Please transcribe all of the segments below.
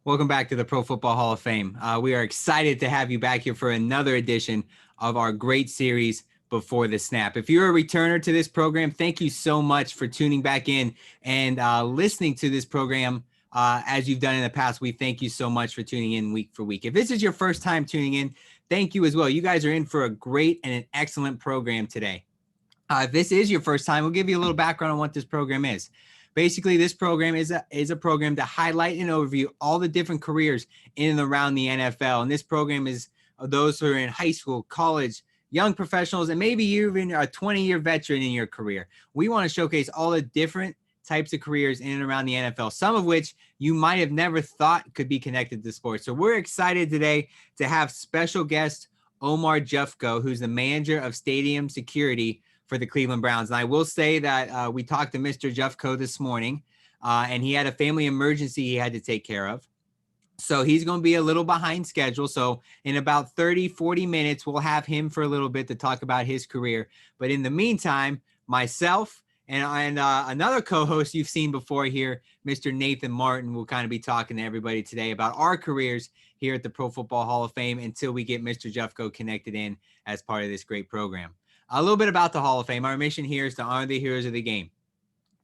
Welcome back to the Pro Football Hall of Fame. We are excited to have you back here for another edition of our great series, Before the Snap. If you're a returner to this program, thank you so much for tuning back in and listening to this program as you've done in the past. We thank you so much for tuning in week for week. If this is your first time tuning in, thank you as well. You guys are in for a great and an excellent program today. If this is your first time, we'll give you a little background on what this program is. Basically, this program is a program to highlight and overview all the different careers in and around the NFL. And this program is those who are in high school, college, young professionals, and maybe even a 20-year veteran in your career. We want to showcase all the different types of careers in and around the NFL, some of which you might have never thought could be connected to sports. So we're excited today to have special guest Omar Jufko, who's the manager of stadium security for the Cleveland Browns. And I will say that we talked to Mr. Jufko this morning, and he had a family emergency he had to take care of. So he's going to be a little behind schedule. So in about 30, 40 minutes, we'll have him for a little bit to talk about his career. But in the meantime, myself and another co-host you've seen before here, Mr. Nathan Martin, will kind of be talking to everybody today about our careers here at the Pro Football Hall of Fame until we get Mr. Jufko connected in as part of this great program. A little bit about the Hall of Fame. Our mission here is to honor the heroes of the game,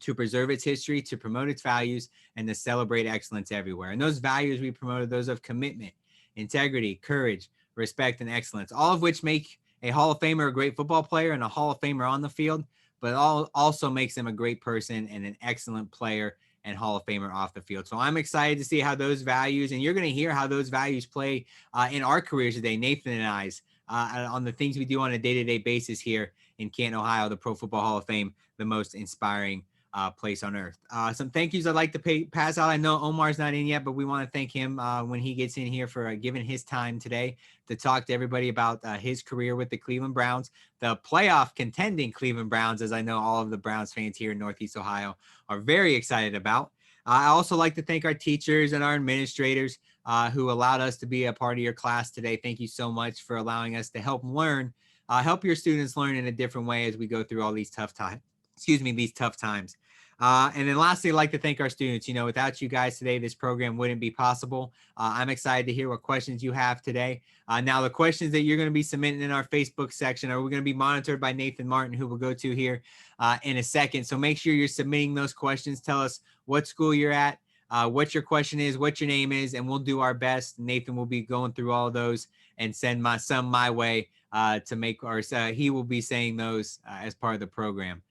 to preserve its history, to promote its values, and to celebrate excellence everywhere. And those values we promote are those of commitment, integrity, courage, respect, and excellence, all of which make a Hall of Famer a great football player and a Hall of Famer on the field, but also makes them a great person and an excellent player and Hall of Famer off the field. So I'm excited to see how those values, and you're going to hear how those values play in our careers today, Nathan and I's, on the things we do on a day-to-day basis here in Canton, Ohio, the Pro Football Hall of Fame, the most inspiring place on earth. Some thank yous I'd like to pass out. I know Omar's not in yet, but we want to thank him when he gets in here for giving his time today to talk to everybody about his career with the Cleveland Browns, the playoff contending Cleveland Browns, as I know all of the Browns fans here in Northeast Ohio are very excited about. I also like to thank our teachers and our administrators who allowed us to be a part of your class today. Thank you so much for allowing us to help your students learn in a different way as we go through all these tough times. These tough times. And then lastly, I'd like to thank our students. You know, without you guys today, this program wouldn't be possible. I'm excited to hear what questions you have today. Now, the questions that you're going to be submitting in our Facebook section are going to be monitored by Nathan Martin, who we'll go to here in a second. So make sure you're submitting those questions. Tell us what school you're at, what your question is, what your name is, and we'll do our best. Nathan will be going through all of those and send some my way to make, or he will be saying those as part of the program.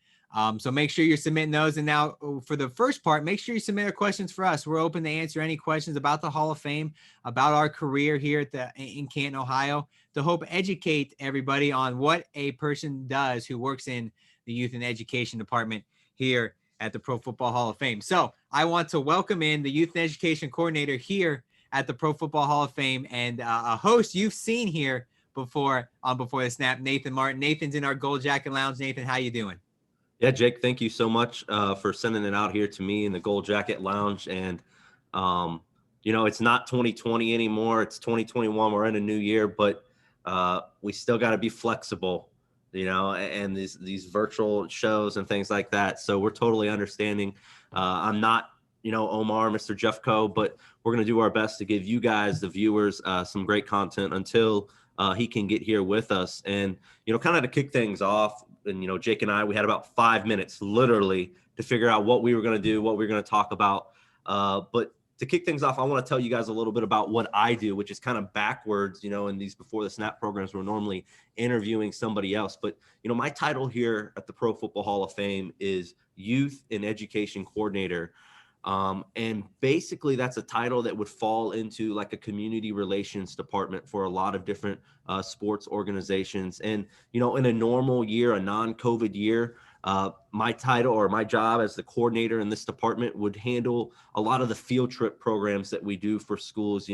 So make sure you're submitting those. And now for the first part, make sure you submit your questions for us. We're open to answer any questions about the Hall of Fame, about our career here in Canton, Ohio, to hope educate everybody on what a person does who works in the Youth and Education Department here at the Pro Football Hall of Fame. So I want to welcome in the Youth and Education Coordinator here at the Pro Football Hall of Fame and a host you've seen here before Before the Snap, Nathan Martin. Nathan's in our Gold Jacket Lounge. Nathan, how you doing? Yeah, Jake, thank you so much for sending it out here to me in the Gold Jacket Lounge. And, it's not 2020 anymore. It's 2021. We're in a new year, but we still got to be flexible, and these virtual shows and things like that. So we're totally understanding. I'm not, Omar, Mr. Jufko, but we're going to do our best to give you guys, the viewers, some great content until he can get here with us. And, kind of to kick things off, and, Jake and I, we had about 5 minutes literally to figure out what we were going to do, what we were going to talk about. But to kick things off, I want to tell you guys a little bit about what I do, which is kind of backwards, in these Before the Snap programs, we're normally interviewing somebody else. But, my title here at the Pro Football Hall of Fame is Youth and Education Coordinator. And basically that's a title that would fall into like a community relations department for a lot of different sports organizations. And, in a normal year, a non-COVID year, my title or my job as the coordinator in this department would handle a lot of the field trip programs that we do for schools.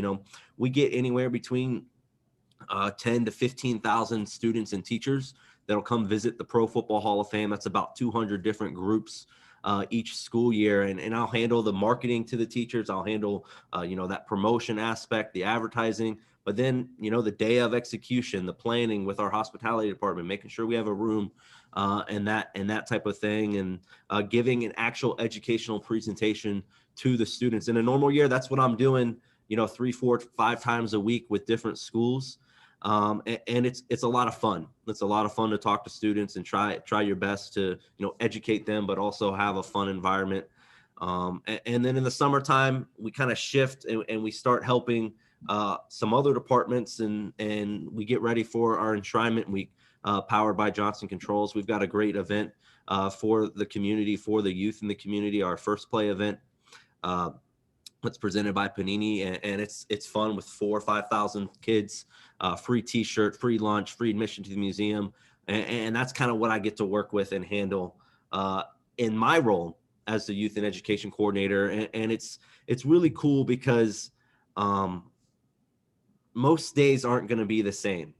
We get anywhere between 10 to 15,000 students and teachers that'll come visit the Pro Football Hall of Fame. That's about 200 different groups each school year. And I'll handle the marketing to the teachers. I'll handle, that promotion aspect, the advertising, but then, the day of execution, the planning with our hospitality department, making sure we have a room and that type of thing, and giving an actual educational presentation to the students. In a normal year, that's what I'm doing 3, 4, 5 times a week with different schools. And it's a lot of fun. It's a lot of fun to talk to students and try your best to, educate them, but also have a fun environment. And then in the summertime, we kind of shift and we start helping some other departments, and we get ready for our enshrinement week, powered by Johnson Controls. We've got a great event for the community, for the youth in the community, our first play event. It's presented by Panini, and it's fun with 4,000 or 5,000 kids, free T-shirt, free lunch, free admission to the museum, and that's kind of what I get to work with and handle in my role as the youth and education coordinator. And it's really cool because most days aren't going to be the same.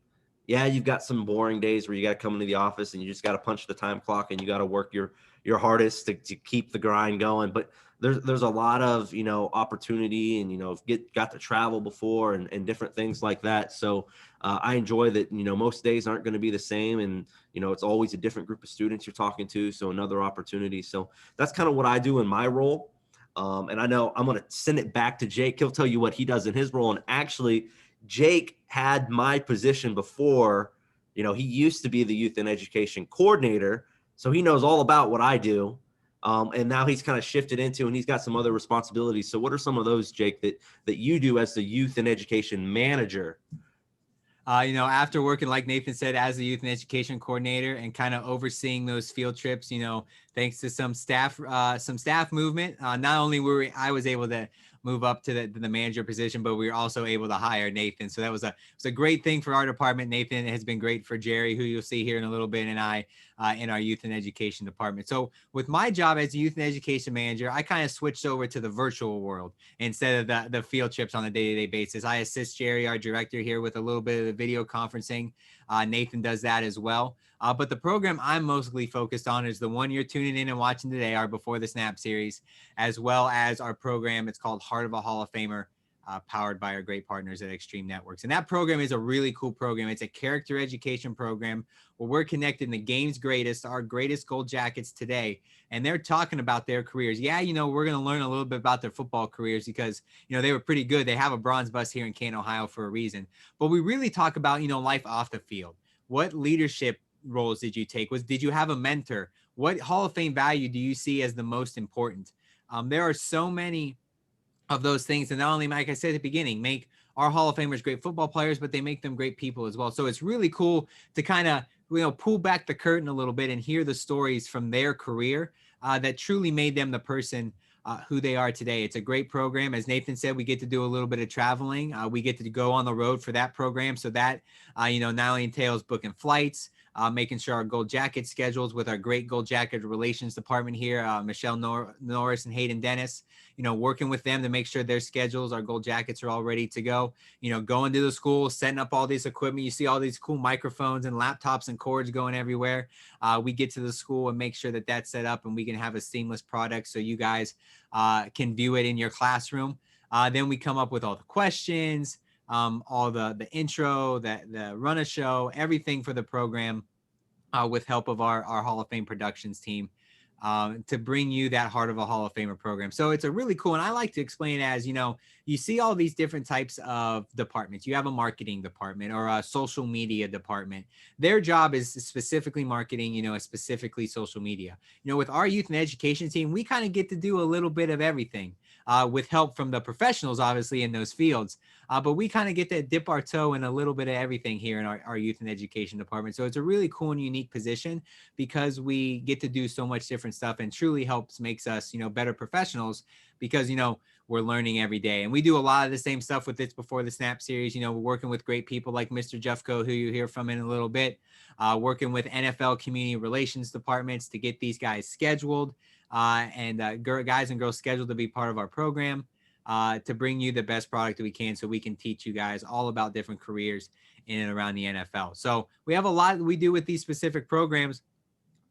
Yeah, you've got some boring days where you got to come into the office and you just got to punch the time clock and you got to work your hardest to keep the grind going. But there's a lot of, opportunity and, got to travel before and different things like that. So I enjoy that, most days aren't going to be the same. And, it's always a different group of students you're talking to. So another opportunity. So that's kind of what I do in my role. And I know I'm going to send it back to Jake. He'll tell you what he does in his role. And actually, Jake had my position before. He used to be the youth and education coordinator. So he knows all about what I do. And now he's kind of shifted into, and he's got some other responsibilities. So what are some of those, Jake, that you do as the youth and education manager? After working, like Nathan said, as a youth and education coordinator and kind of overseeing those field trips, thanks to some staff movement, not only I was able to move up to the manager position, but we were also able to hire Nathan. So that was a great thing for our department. Nathan has been great for Jerry, who you'll see here in a little bit, and I in our youth and education department. So with my job as a youth and education manager, I kind of switched over to the virtual world instead of the field trips on a day-to-day basis. I assist Jerry, our director, here with a little bit of the video conferencing. Nathan does that as well. But the program I'm mostly focused on is the one you're tuning in and watching today, our Before the Snap series, as well as our program. It's called Heart of a Hall of Famer, powered by our great partners at Extreme Networks. And that program is a really cool program. It's a character education program where we're connecting the game's greatest, our greatest Gold Jackets today. And they're talking about their careers. Yeah, we're going to learn a little bit about their football careers because, they were pretty good. They have a bronze bus here in Canton, Ohio for a reason. But we really talk about, life off the field. What leadership roles did you take? Did you have a mentor? What Hall of Fame value do you see as the most important? There are so many of those things, and not only, like I said at the beginning, make our Hall of Famers great football players, but they make them great people as well. So it's really cool to kind of pull back the curtain a little bit and hear the stories from their career that truly made them the person who they are today. It's a great program. As Nathan said, we get to do a little bit of traveling. We get to go on the road for that program. So that, not only entails booking flights, making sure our Gold Jacket schedules with our great Gold Jacket relations department here, Michelle Norris and Hayden Dennis, working with them to make sure their schedules, our Gold Jackets are all ready to go, going to the school, setting up all this equipment. You see all these cool microphones and laptops and cords going everywhere. We get to the school and make sure that that's set up and we can have a seamless product so you guys can view it in your classroom. Then we come up with all the questions, all the intro, the run a show, everything for the program with help of our Hall of Fame productions team to bring you that Heart of a Hall of Famer program. So it's a really cool, and I like to explain it as, you see all these different types of departments. You have a marketing department or a social media department. Their job is specifically marketing, specifically social media. With our youth and education team, we kind of get to do a little bit of everything with help from the professionals, obviously, in those fields. But we kind of get to dip our toe in a little bit of everything here in our youth and education department. So it's a really cool and unique position because we get to do so much different stuff and truly makes us, better professionals because, we're learning every day. And we do a lot of the same stuff with this Before the Snap series. We're working with great people like Mr. Jufko, who you hear from in a little bit, working with NFL community relations departments to get these guys scheduled and guys and girls scheduled to be part of our program to bring you the best product that we can so we can teach you guys all about different careers in and around the NFL. So we have a lot that we do with these specific programs.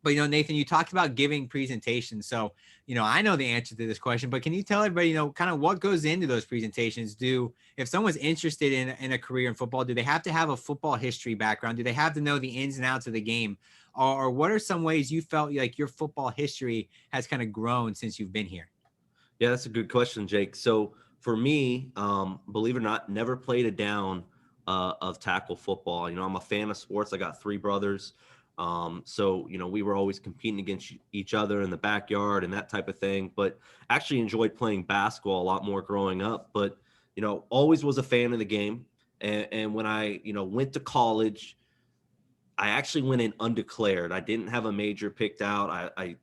But, Nathan, you talked about giving presentations. So, I know the answer to this question, but can you tell everybody, kind of what goes into those presentations? If someone's interested in a career in football, do they have to have a football history background? Do they have to know the ins and outs of the game? Or what are some ways you felt like your football history has kind of grown since you've been here? Yeah, that's a good question, Jake. So for me, believe it or not, never played a down of tackle football. You know, I'm a fan of sports. I got three brothers. So, you know, we were always competing against each other in the backyard and that type of thing, but actually enjoyed playing basketball a lot more growing up. But, you know, always was a fan of the game. And when I, you know, went to college, I actually went in undeclared. I didn't have a major picked out. I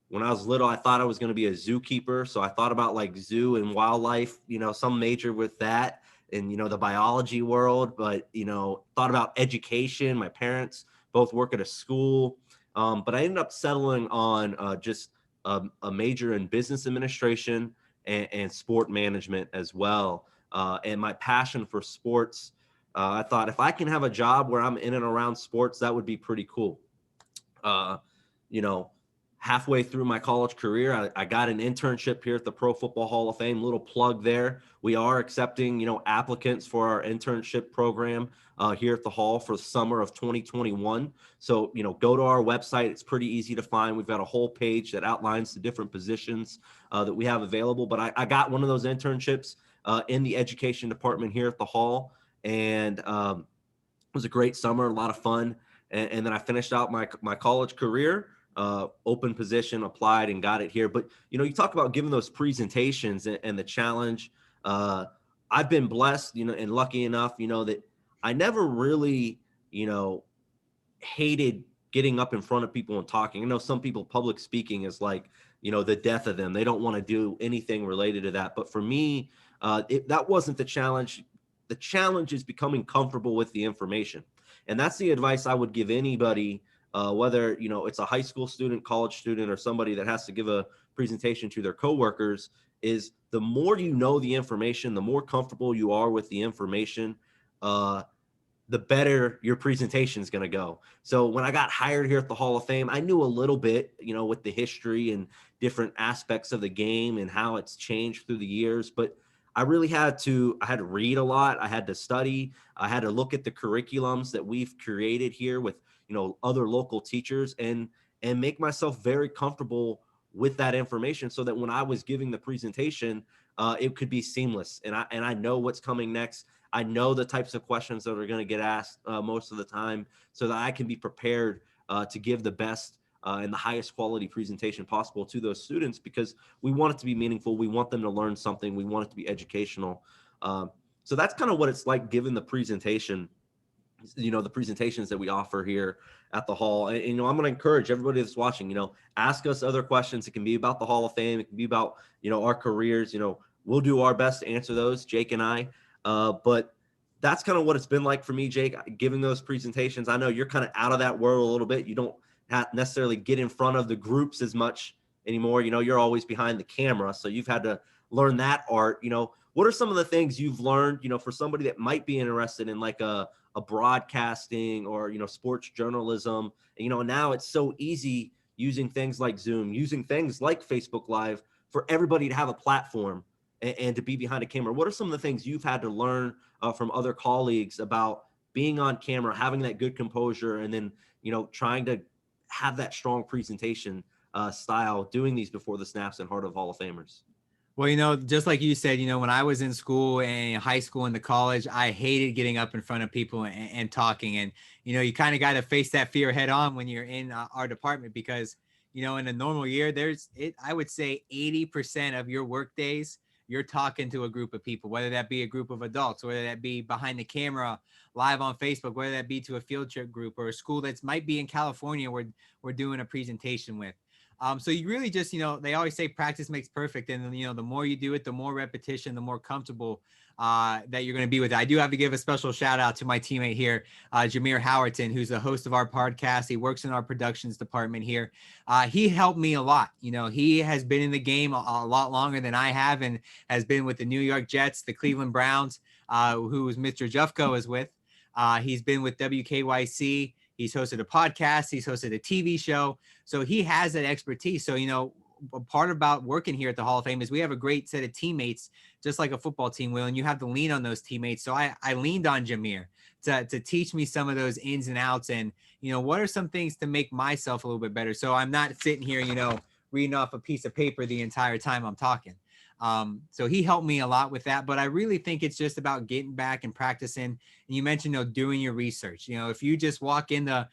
when I was little, I thought I was going to be a zookeeper. So I thought about like zoo and wildlife, you know, some major with that and, you know, the biology world, but, you know, thought about education. My parents both work at a school. But I ended up settling on just a major in business administration and sport management as well. And my passion for sports, I thought if I can have a job where I'm in and around sports, that would be pretty cool. Uh, you know, halfway through my college career, I got an internship here at the Pro Football Hall of Fame. Little plug there. We are accepting, you know, applicants for our internship program here at the Hall for the summer of 2021. So, you know, go to our website. It's pretty easy to find. We've got a whole page that outlines the different positions that we have available. But I got one of those internships in the education department here at the Hall. And it was a great summer, a lot of fun. And then I finished out my college career, open position, applied and got it here. But, you know, you talk about giving those presentations and the challenge. I've been blessed, you know, and lucky enough, you know, that I never really, you know, hated getting up in front of people and talking. You know, some people, public speaking is like, you know, the death of them. They don't want to do anything related to that. But for me, that wasn't the challenge. The challenge is becoming comfortable with the information. And that's the advice I would give anybody, whether, you know, it's a high school student, college student, or somebody that has to give a presentation to their coworkers, is the more you know the information, the more comfortable you are with the information, the better your presentation is going to go. So when I got hired here at the Hall of Fame, I knew a little bit, you know, with the history and different aspects of the game and how it's changed through the years. But I really had to read a lot. I had to study. I had to look at the curriculums that we've created here with, you know, other local teachers and make myself very comfortable with that information so that when I was giving the presentation, it could be seamless. And I know what's coming next. I know the types of questions that are going to get asked most of the time so that I can be prepared to give the best and the highest quality presentation possible to those students, because we want it to be meaningful. We want them to learn something. We want it to be educational. So that's kind of what it's like given the presentation, you know, the presentations that we offer here at the Hall. And, you know, I'm going to encourage everybody that's watching, you know, ask us other questions. It can be about the Hall of Fame. It can be about, you know, our careers. You know, we'll do our best to answer those, Jake and I. But that's kind of what it's been like for me, Jake, giving those presentations. I know you're kind of out of that world a little bit. You don't necessarily get in front of the groups as much anymore. You know, you're always behind the camera. So you've had to learn that art. You know, what are some of the things you've learned, you know, for somebody that might be interested in like a broadcasting or, you know, sports journalism? You know, now it's so easy using things like Zoom, using things like Facebook Live for everybody to have a platform and to be behind a camera. What are some of the things you've had to learn from other colleagues about being on camera, having that good composure, and then, you know, trying to have that strong presentation style, doing these before the snaps and Heart of Hall of Famers? Well, you know, just like you said, you know, when I was in school and high school and the college, I hated getting up in front of people and talking. And, you know, you kind of got to face that fear head on when you're in our department, because, you know, in a normal year, I would say 80% of your work days, you're talking to a group of people, whether that be a group of adults, whether that be behind the camera, live on Facebook, whether that be to a field trip group or a school that's might be in California where we're doing a presentation with. So you really just, you know, they always say practice makes perfect. And, you know, the more you do it, the more repetition, the more comfortable that you're going to be with it. I do have to give a special shout out to my teammate here, Jameer Howerton, who's the host of our podcast. He works in our productions department here. He helped me a lot. You know, he has been in the game a lot longer than I have and has been with the New York Jets, the Cleveland Browns, who Mr. Jufko is with. He's been with WKYC. He's hosted a podcast. He's hosted a TV show. So he has that expertise. So, you know, a part about working here at the Hall of Fame is we have a great set of teammates, just like a football team will, and you have to lean on those teammates. So I leaned on Jameer to teach me some of those ins and outs and, you know, what are some things to make myself a little bit better. So I'm not sitting here, you know, reading off a piece of paper the entire time I'm talking. So he helped me a lot with that, but I really think it's just about getting back and practicing. And you mentioned, doing your research. If you just walk in the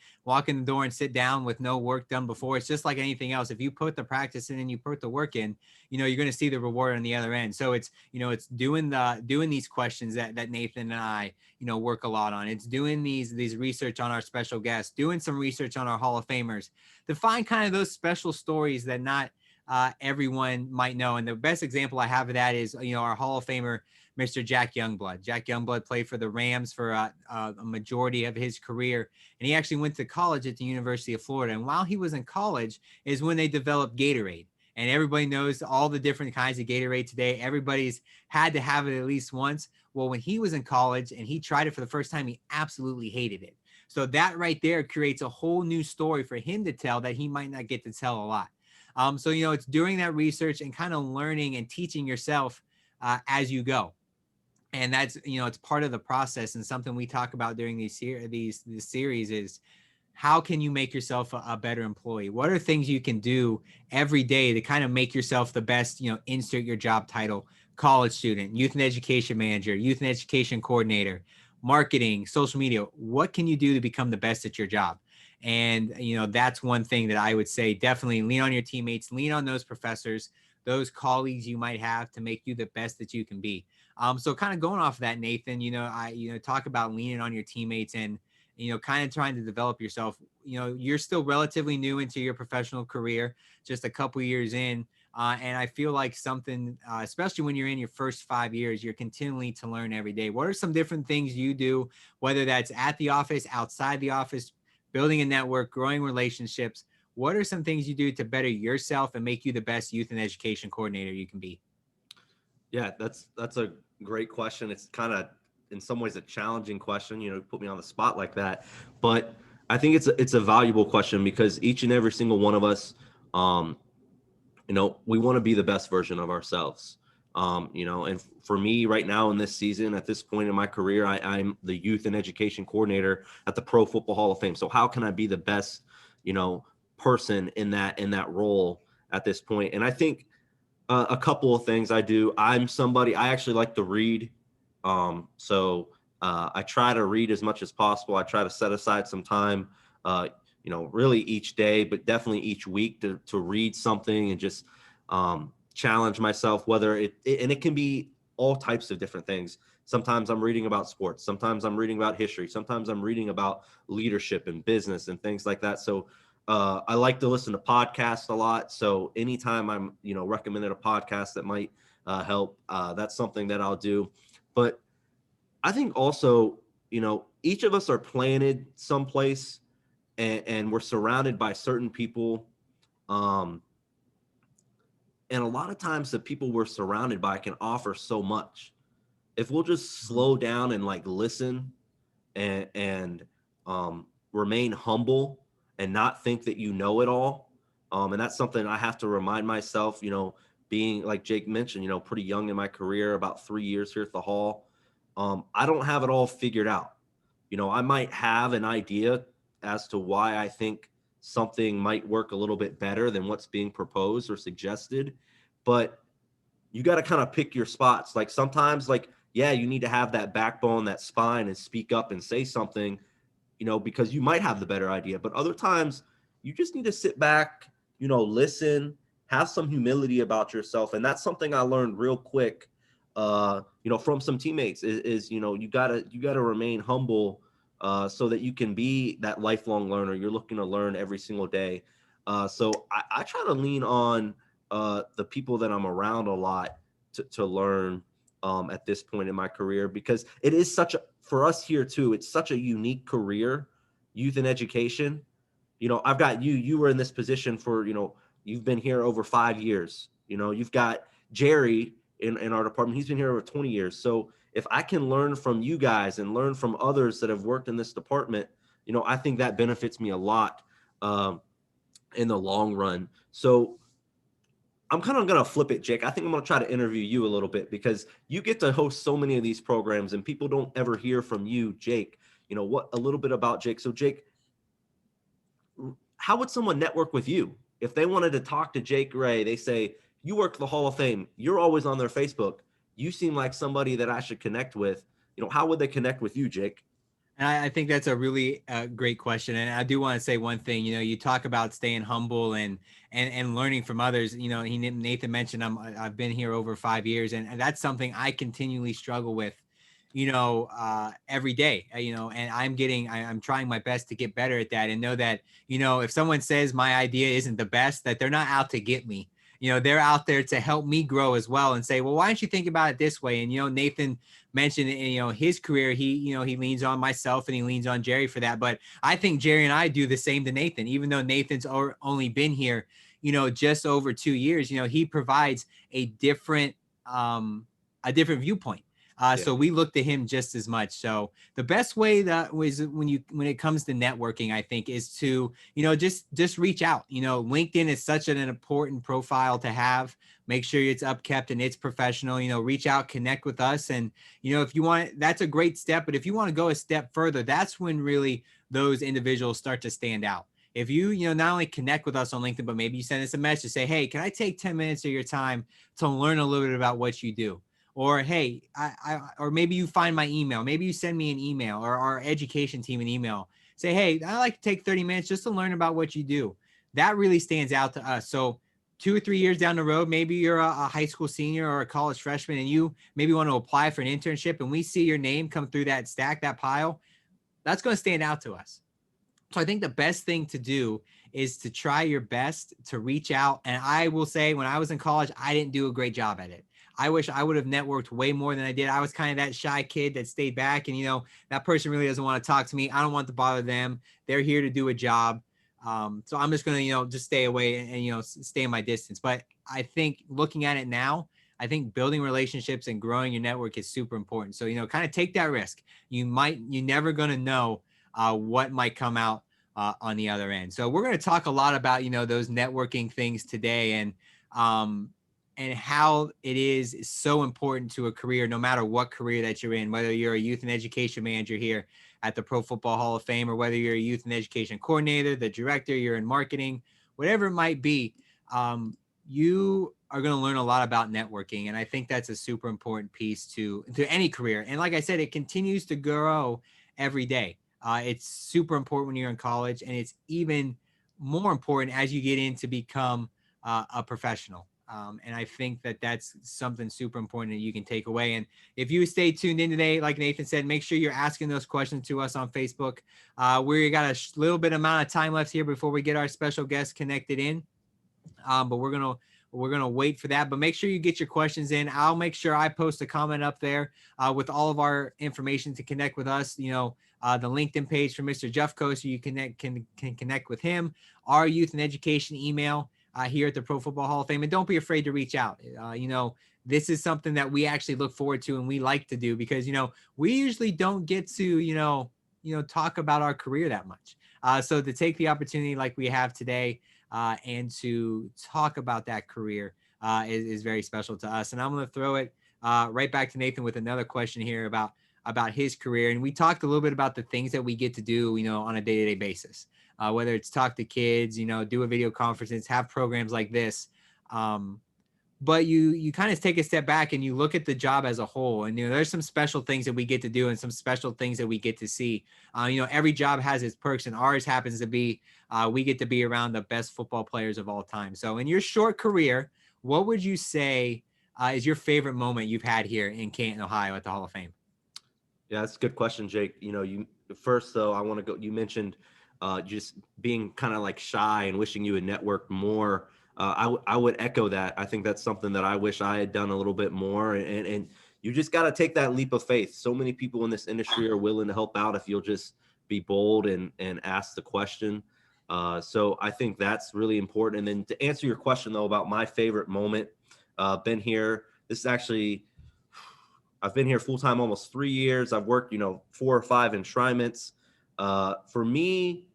door and sit down with no work done before, it's just like anything else. If you put the practice in and you put the work in, you're going to see the reward on the other end. So it's doing these questions that Nathan and I, work a lot on. It's doing these research on our special guests, doing some research on our Hall of Famers to find kind of those special stories that not everyone might know. And the best example I have of that is, our Hall of Famer, Mr. Jack Youngblood. Jack Youngblood played for the Rams for a majority of his career. And he actually went to college at the University of Florida. And while he was in college is when they developed Gatorade. And everybody knows all the different kinds of Gatorade today. Everybody's had to have it at least once. Well, when he was in college and he tried it for the first time, he absolutely hated it. So that right there creates a whole new story for him to tell that he might not get to tell a lot. So, it's doing that research and kind of learning and teaching yourself as you go. And that's, it's part of the process, and something we talk about during this series is how can you make yourself a better employee? What are things you can do every day to kind of make yourself the best, insert your job title, college student, youth and education manager, youth and education coordinator, marketing, social media. What can you do to become the best at your job? And, that's one thing that I would say, definitely lean on your teammates, lean on those professors, those colleagues you might have to make you the best that you can be. So kind of going off of that, Nathan, I talk about leaning on your teammates and, kind of trying to develop yourself. You're still relatively new into your professional career, just a couple years in. And I feel like something, especially when you're in your first 5 years, you're continually to learn every day. What are some different things you do, whether that's at the office, outside the office, building a network, growing relationships? What are some things you do to better yourself and make you the best youth and education coordinator you can be? Yeah, that's a great question. It's kind of in some ways a challenging question, put me on the spot like that. But I think it's a valuable question because each and every single one of us, we want to be the best version of ourselves. And for me right now in this season, at this point in my career, I'm the youth and education coordinator at the Pro Football Hall of Fame. So how can I be the best, person in that role at this point? And I think a couple of things I do. I actually like to read. So I try to read as much as possible. I try to set aside some time, really each day, but definitely each week to read something and just challenge myself, whether it can be all types of different things. Sometimes I'm reading about sports. Sometimes I'm reading about history. Sometimes I'm reading about leadership and business and things like that. So I like to listen to podcasts a lot. So anytime I'm, recommended a podcast that might help, that's something that I'll do. But I think also, each of us are planted someplace and we're surrounded by certain people. And a lot of times the people we're surrounded by can offer so much. If we'll just slow down and listen and remain humble and not think that you know it all. And that's something I have to remind myself, being like Jake mentioned, pretty young in my career, about 3 years here at the Hall. I don't have it all figured out. I might have an idea as to why I think something might work a little bit better than what's being proposed or suggested, but you got to kind of pick your spots. Like sometimes, yeah, you need to have that backbone, that spine, and speak up and say something, because you might have the better idea. But other times you just need to sit back, listen, have some humility about yourself. And that's something I learned real quick, from some teammates is you gotta remain humble, so that you can be that lifelong learner. You're looking to learn every single day. So I try to lean on the people that I'm around a lot to learn at this point in my career, because it is for us here too, it's such a unique career, youth and education. I've got you were in this position for, you've been here over 5 years. You've got Jerry in our department. He's been here over 20 years. So if I can learn from you guys and learn from others that have worked in this department, I think that benefits me a lot in the long run. So I'm kind of going to flip it, Jake. I think I'm going to try to interview you a little bit because you get to host so many of these programs and people don't ever hear from you, Jake. What a little bit about Jake. So Jake, how would someone network with you? If they wanted to talk to Jake Ray, they say, you work the Hall of Fame. You're always on their Facebook. You seem like somebody that I should connect with. How would they connect with you, Jake? And I think that's a really great question. And I do want to say one thing. You talk about staying humble and learning from others. Nathan mentioned I've been here over 5 years, and that's something I continually struggle with. Every day. And I'm trying my best to get better at that, and know that if someone says my idea isn't the best, that they're not out to get me. They're out there to help me grow as well, and say, well, why don't you think about it this way? And Nathan mentioned his career, he leans on myself and he leans on Jerry for that, but I think Jerry and I do the same to Nathan. Even though Nathan's only been here just over 2 years, he provides a different viewpoint. Yeah. So we look to him just as much. So the best way that was when it comes to networking, I think, is to just reach out. LinkedIn is such an important profile to have. Make sure it's upkept and it's professional. Reach out, connect with us, and if you want, that's a great step. But if you want to go a step further, that's when really those individuals start to stand out. If you not only connect with us on LinkedIn, but maybe you send us a message, say, hey, can I take 10 minutes of your time to learn a little bit about what you do? Or, hey, or maybe you find my email. Maybe you send me an email, or our education team an email. Say, hey, I'd like to take 30 minutes just to learn about what you do. That really stands out to us. So 2 or 3 years down the road, maybe you're a high school senior or a college freshman, and you maybe want to apply for an internship, and we see your name come through that stack, that pile. That's going to stand out to us. So I think the best thing to do is to try your best to reach out. And I will say, when I was in college, I didn't do a great job at it. I wish I would have networked way more than I did. I was kind of that shy kid that stayed back, and that person really doesn't want to talk to me. I don't want to bother them. They're here to do a job. So I'm just going to, just stay away and stay in my distance. But I think looking at it now, I think building relationships and growing your network is super important. So, kind of take that risk. You're never going to know what might come out on the other end. So we're going to talk a lot about, those networking things today, and how it is so important to a career, no matter what career that you're in, whether you're a youth and education manager here at the Pro Football Hall of Fame, or whether you're a youth and education coordinator, the director, you're in marketing, whatever it might be. You are going to learn a lot about networking. And I think that's a super important piece to any career. And like I said, it continues to grow every day. It's super important when you're in college, and it's even more important as you get in to become a professional. And I think that that's something super important that you can take away. And if you stay tuned in today, like Nathan said, make sure you're asking those questions to us on Facebook. We got a little bit amount of time left here before we get our special guest connected in. But we're gonna wait for that. But make sure you get your questions in. I'll make sure I post a comment up there with all of our information to connect with us. The LinkedIn page for Mr. Jufko, so you can connect with him. Our youth and education email here at the Pro Football Hall of Fame, and don't be afraid to reach out. This is something that we actually look forward to and we like to do, because we usually don't get to talk about our career that much. So to take the opportunity like we have today and to talk about that career is very special to us. And I'm going to throw it right back to Nathan with another question here about his career. And we talked a little bit about the things that we get to do, on a day-to-day basis, whether it's talk to kids, do a video conference, have programs like this. But you kind of take a step back and you look at the job as a whole, and there's some special things that we get to do and some special things that we get to see. Every job has its perks, and ours happens to be we get to be around the best football players of all time. So in your short career, what would you say is your favorite moment you've had here in Canton, Ohio at the Hall of Fame? Yeah, that's a good question, Jake. You first, though, I want to go. You mentioned just being kind of like shy and wishing you had networked more. I would echo that. I think that's something that I wish I had done a little bit more. And you just got to take that leap of faith. So many people in this industry are willing to help out if you'll just be bold and ask the question. So I think that's really important. And then to answer your question, though, about my favorite moment, been here. This is actually, I've been here full-time almost 3 years. I've worked, 4 or 5 enshrinements. For me,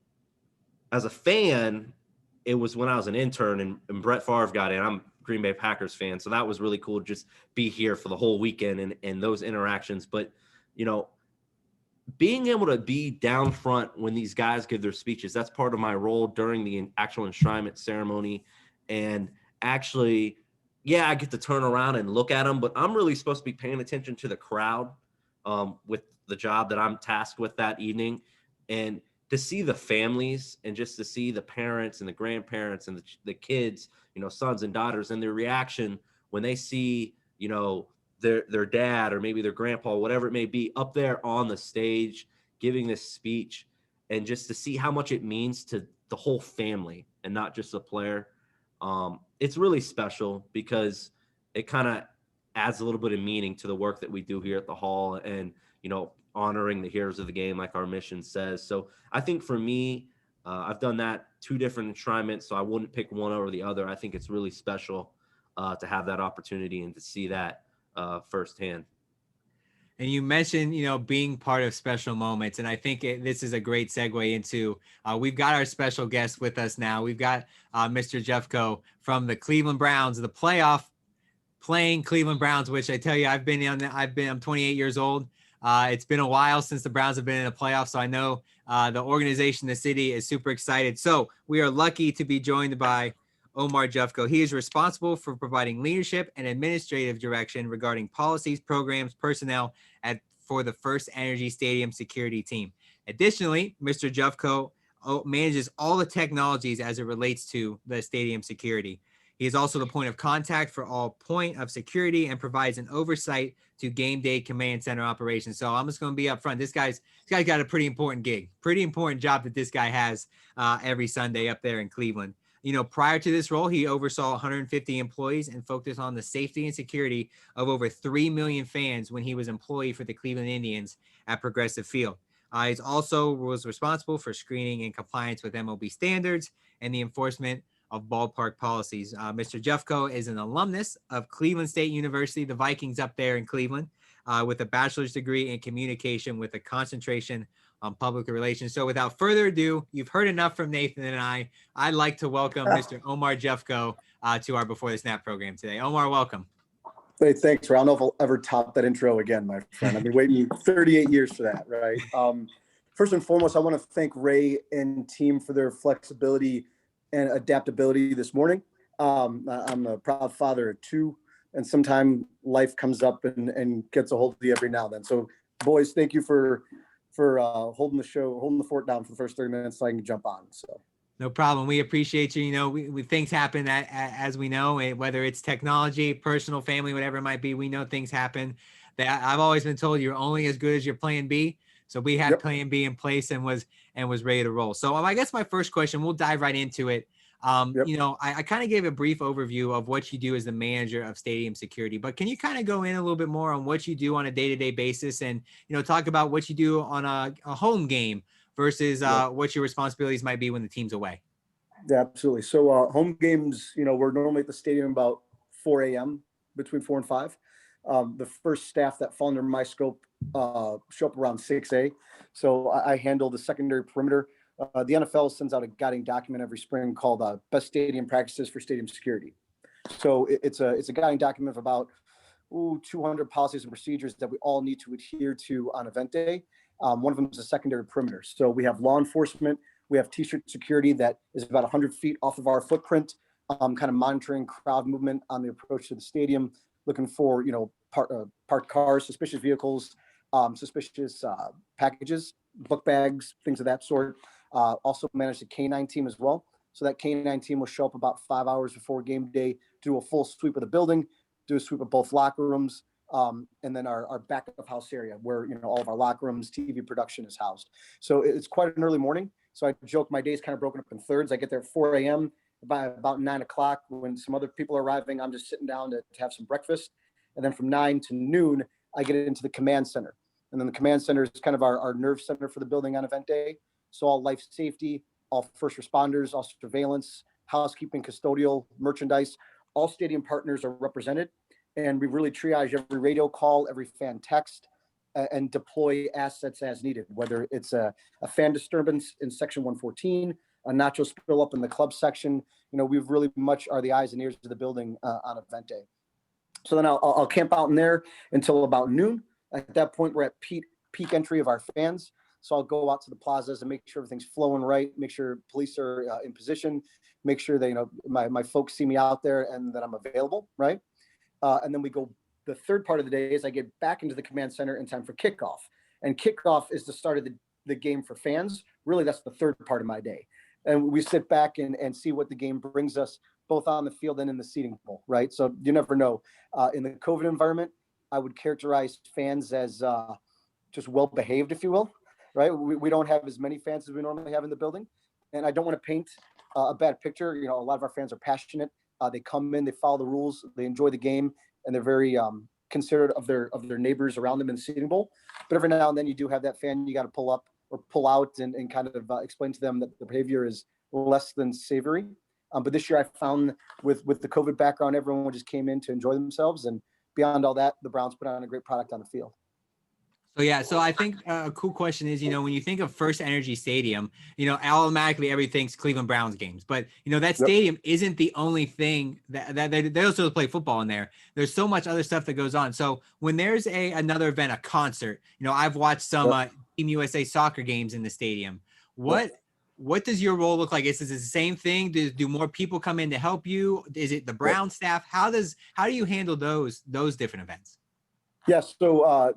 as a fan, it was when I was an intern and Brett Favre got in. I'm a Green Bay Packers fan, so that was really cool to just be here for the whole weekend and those interactions. But, being able to be down front when these guys give their speeches, that's part of my role during the actual enshrinement ceremony. And actually, yeah, I get to turn around and look at them, but I'm really supposed to be paying attention to the crowd with the job that I'm tasked with that evening. And to see the families and just to see the parents and the grandparents and the kids, sons and daughters, and their reaction when they see, their dad or maybe their grandpa, whatever it may be, up there on the stage giving this speech, and just to see how much it means to the whole family and not just the player. It's really special because it kind of adds a little bit of meaning to the work that we do here at the Hall, and honoring the heroes of the game like our mission says. So I think for me, I've done that 2 different enshrinements, so I wouldn't pick one over the other. I think it's really special to have that opportunity and to see that firsthand. And you mentioned, being part of special moments. And I think this is a great segue into, we've got our special guest with us now. We've got Mr. Jufko from the Cleveland Browns, the playoff playing Cleveland Browns, which I tell you, I'm 28 years old. It's been a while since the Browns have been in the playoffs. So I know the organization, the city is super excited. So we are lucky to be joined by Omar Jufko. He is responsible for providing leadership and administrative direction regarding policies, programs, personnel for the First Energy Stadium security team. Additionally, Mr. Jufko manages all the technologies as it relates to the stadium security. He is also the point of contact for all point of security and provides an oversight to game day command center operations. So I'm just going to be upfront. This guy's got a pretty important gig, pretty important job that this guy has every Sunday up there in Cleveland. Prior to this role, he oversaw 150 employees and focused on the safety and security of over 3 million fans when he was employee for the Cleveland Indians at Progressive Field. He also was responsible for screening and compliance with MLB standards and the enforcement of ballpark policies. Mr. Jufko is an alumnus of Cleveland State University, the Vikings up there in Cleveland, with a bachelor's degree in communication with a concentration on public relations. So without further ado, you've heard enough from Nathan and I'd like to welcome Mr. Omar Jufko to our Before the Snap program today. Omar, welcome. Hey, thanks, Ray. I don't know if I'll ever top that intro again, my friend. I've been waiting 38 years for that, right? First and foremost, I want to thank Ray and team for their flexibility and adaptability this morning. I'm a proud father of 2, and sometimes life comes up and gets a hold of you every now and then. So, boys, thank you for holding the fort down for the first 30 minutes so I can jump on. So. No problem. We appreciate you. We things happen as we know, whether it's technology, personal, family, whatever it might be. We know things happen. I've always been told you're only as good as your plan B. So we had plan B in place and was ready to roll. So I guess my first question, we'll dive right into it. I kind of gave a brief overview of what you do as the manager of stadium security, but can you kind of go in a little bit more on what you do on a day-to-day basis and, talk about what you do on a home game versus what your responsibilities might be when the team's away? Yeah, absolutely. So home games, we're normally at the stadium about 4 a.m., between 4 and 5. The first staff that fall under my scope show up around 6 So I handle the secondary perimeter. The NFL sends out a guiding document every spring called Best Stadium Practices for Stadium Security. So it's a guiding document of about 200 policies and procedures that we all need to adhere to on event day. One of them is a secondary perimeter. So we have law enforcement, we have T-shirt security that is about 100 feet off of our footprint, kind of monitoring crowd movement on the approach to the stadium, looking for, parked cars, suspicious vehicles, suspicious packages, book bags, things of that sort. Also manage the K9 team as well. So that K9 team will show up about 5 hours before game day, do a full sweep of the building, do a sweep of both locker rooms, and then our back of house area where, all of our locker rooms, TV production is housed. So it's quite an early morning. So I joke my day's kind of broken up in thirds. I get there at 4 a.m. By about 9 o'clock, when some other people are arriving, I'm just sitting down to have some breakfast. And then from 9 to noon, I get into the command center. And then the command center is kind of our nerve center for the building on event day. So all life safety, all first responders, all surveillance, housekeeping, custodial, merchandise, all stadium partners are represented. And we really triage every radio call, every fan text, and deploy assets as needed, whether it's a fan disturbance in section 114, a nacho spill up in the club section. We really much are the eyes and ears of the building on event day. So then I'll camp out in there until about noon. At that point, we're at peak entry of our fans. So I'll go out to the plazas and make sure everything's flowing right, make sure police are in position, make sure that, my folks see me out there and that I'm available, right? And then the third part of the day is I get back into the command center in time for kickoff. And kickoff is the start of the game for fans. Really, that's the third part of my day. And we sit back and see what the game brings us, both on the field and in the seating bowl, right? So you never know. In the COVID environment, I would characterize fans as just well-behaved, if you will, right? We don't have as many fans as we normally have in the building. And I don't want to paint a bad picture. A lot of our fans are passionate. They come in, they follow the rules, they enjoy the game, and they're very considerate of their neighbors around them in the seating bowl. But every now and then you do have that fan you got to pull up or pull out and kind of explain to them that the behavior is less than savory. But this year I found with the COVID background, everyone just came in to enjoy themselves. And beyond all that, the Browns put on a great product on the field. So yeah, so I think a cool question is, when you think of First Energy Stadium, automatically everything's Cleveland Browns games. But that stadium isn't the only thing that they also play football in there. There's so much other stuff that goes on. So when there's another event, a concert, I've watched some Team USA soccer games in the stadium. What does your role look like? Is it the same thing? Do more people come in to help you? Is it the Brown staff? How do you handle those different events? Yes. So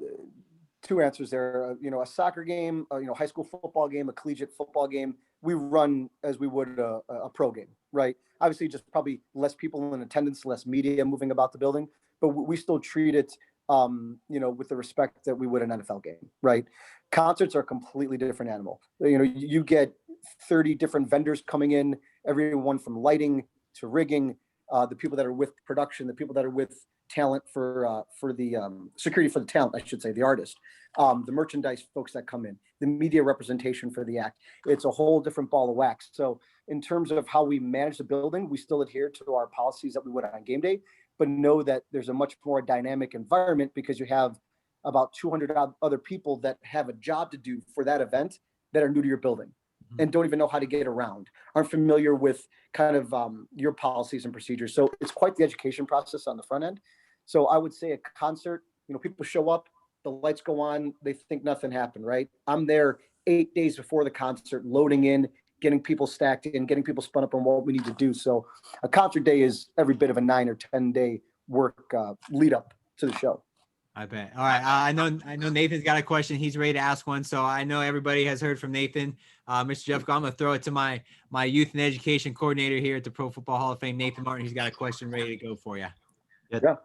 two answers there. A soccer game, high school football game, a collegiate football game, we run as we would a pro game, right? Obviously, just probably less people in attendance, less media moving about the building, but we still treat it, with the respect that we would an NFL game, right? Concerts are a completely different animal. You get 30 different vendors coming in, everyone from lighting to rigging, the people that are with production, the people that are with talent for the security for the talent, I should say, the artist, the merchandise folks that come in, the media representation for the act. It's a whole different ball of wax. So in terms of how we manage the building, we still adhere to our policies that we would on game day, but know that there's a much more dynamic environment because you have about 200 other people that have a job to do for that event that are new to your building and don't even know how to get around, aren't familiar with kind of your policies and procedures. So it's quite the education process on the front end. So I would say a concert, people show up, the lights go on, they think nothing happened, right? I'm there 8 days before the concert, loading in, getting people stacked in, getting people spun up on what we need to do. So a concert day is every bit of a 9 or 10 day work lead up to the show. I bet. All right. I know Nathan's got a question. He's ready to ask one. So I know everybody has heard from Nathan. Mr. Jufko, I'm going to throw it to my youth and education coordinator here at the Pro Football Hall of Fame, Nathan Martin. He's got a question ready to go for you. Yeah.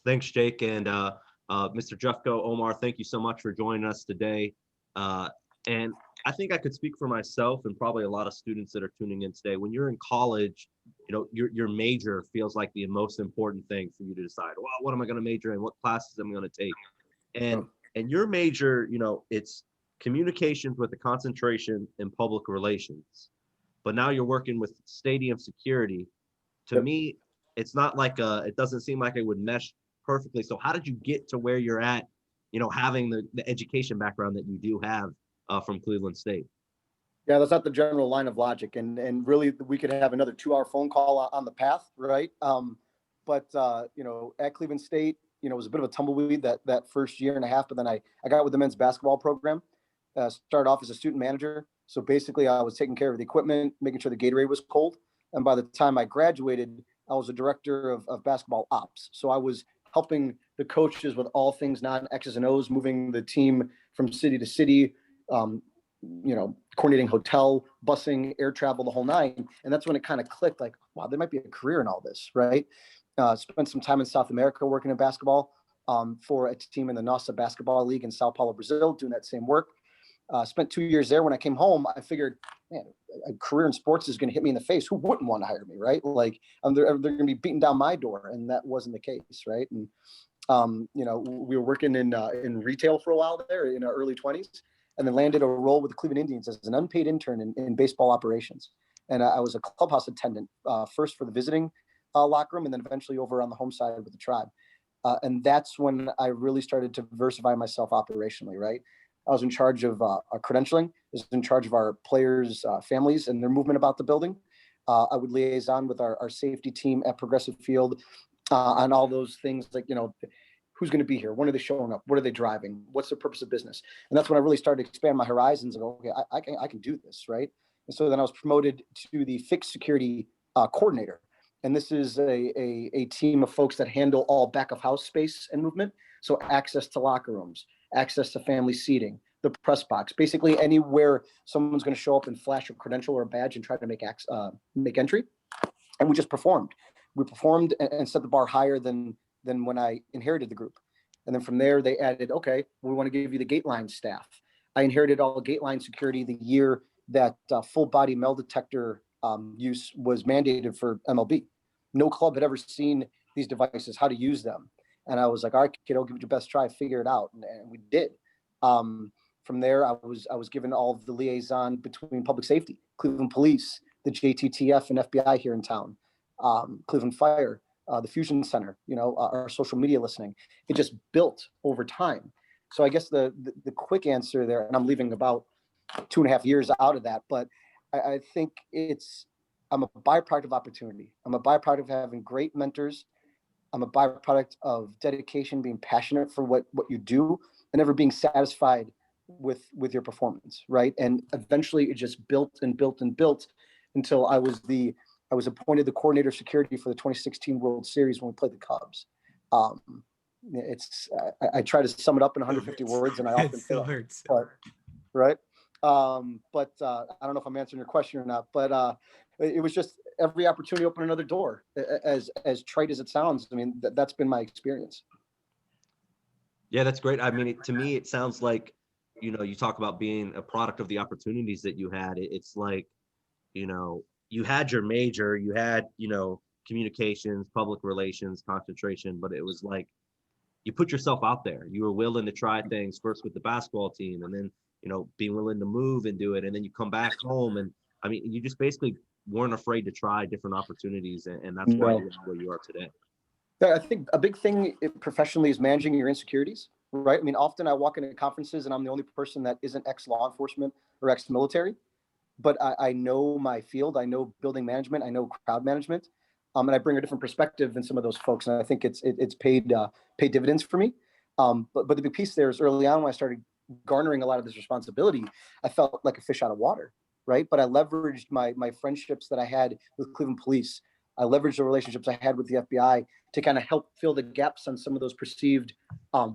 Thanks, Jake. And Mr. Jufko, Omar, thank you so much for joining us today. And I think I could speak for myself and probably a lot of students that are tuning in today. When you're in college, your major feels like the most important thing for you to decide. Well, what am I going to major in? What classes am I going to take? And your major, it's communications with a concentration in public relations. But now you're working with stadium security. To me, it's not like it doesn't seem like it would mesh perfectly. So how did you get to where you're at, having the education background that you do have from Cleveland State? Yeah, that's not the general line of logic. And really, we could have another 2-hour phone call on the path, right? But at Cleveland State, it was a bit of a tumbleweed that first year and a half. But then I got with the men's basketball program, started off as a student manager. So basically, I was taking care of the equipment, making sure the Gatorade was cold. And by the time I graduated, I was a director of basketball ops. So I was helping the coaches with all things non-X's and O's, moving the team from city to city, coordinating hotel, busing, air travel, the whole nine. And that's when it kind of clicked, like, wow, there might be a career in all this, right? Spent some time in South America working in basketball for a team in the Nossa Basketball League in Sao Paulo, Brazil, doing that same work. Spent 2 years there. When I came home, I figured, man, a career in sports is going to hit me in the face. Who wouldn't want to hire me, right? Like, they're going to be beating down my door, and that wasn't the case, right? And we were working in retail for a while there in our early 20s, and then landed a role with the Cleveland Indians as an unpaid intern in baseball operations. And I was a clubhouse attendant, first for the visiting locker room, and then eventually over on the home side with the Tribe. And that's when I really started to diversify myself operationally, right? I was in charge of credentialing. I was in charge of our players' families and their movement about the building. I would liaison with our safety team at Progressive Field on all those things, like, who's going to be here? When are they showing up? What are they driving? What's the purpose of business? And that's when I really started to expand my horizons and go, okay, I can do this, right? And so then I was promoted to the fixed security coordinator. And this is a team of folks that handle all back of house space and movement. So access to locker rooms, access to family seating, the press box, basically anywhere someone's going to show up and flash a credential or a badge and try to make entry. And we just performed. We performed and set the bar higher than when I inherited the group. And then from there, they added, okay, we want to give you the gate line staff. I inherited all gate line security the year that full body metal detector use was mandated for MLB. No club had ever seen these devices, how to use them. And I was like, all right, kiddo, give it your best try, figure it out. And we did. From there, I was given all of the liaison between public safety, Cleveland Police, the JTTF and FBI here in town, Cleveland Fire, the Fusion Center, our social media listening. It just built over time. So I guess the quick answer there, and I'm leaving about 2.5 years out of that, but I think I'm a byproduct of opportunity. I'm a byproduct of having great mentors. I'm a byproduct of dedication, being passionate for what you do, and never being satisfied with your performance, right? And eventually it just built and built and built until I was appointed the coordinator of security for the 2016 World Series when we played the Cubs. I try to sum it up in 150 words, and I often still fail. hurts. But, right? I don't know if I'm answering your question or not, but it was just every opportunity opened another door. As trite as it sounds, I mean, that's been my experience. Yeah, that's great. I mean, to me, it sounds like, you talk about being a product of the opportunities that you had. It's like, you had your major, you had, communications, public relations, concentration, but it was like, you put yourself out there. You were willing to try things first with the basketball team, and then, being willing to move and do it. And then you come back home, and I mean, you just basically weren't afraid to try different opportunities. And that's why you're where you are today. I think a big thing professionally is managing your insecurities, right? I mean, often I walk into conferences and I'm the only person that isn't ex-law enforcement or ex-military, but I know my field. I know building management. I know crowd management. And I bring a different perspective than some of those folks. And I think it's paid dividends for me. But the big piece there is early on when I started garnering a lot of this responsibility, I felt like a fish out of water, right? But I leveraged my friendships that I had with Cleveland Police. I leveraged the relationships I had with the FBI to kind of help fill the gaps on some of those perceived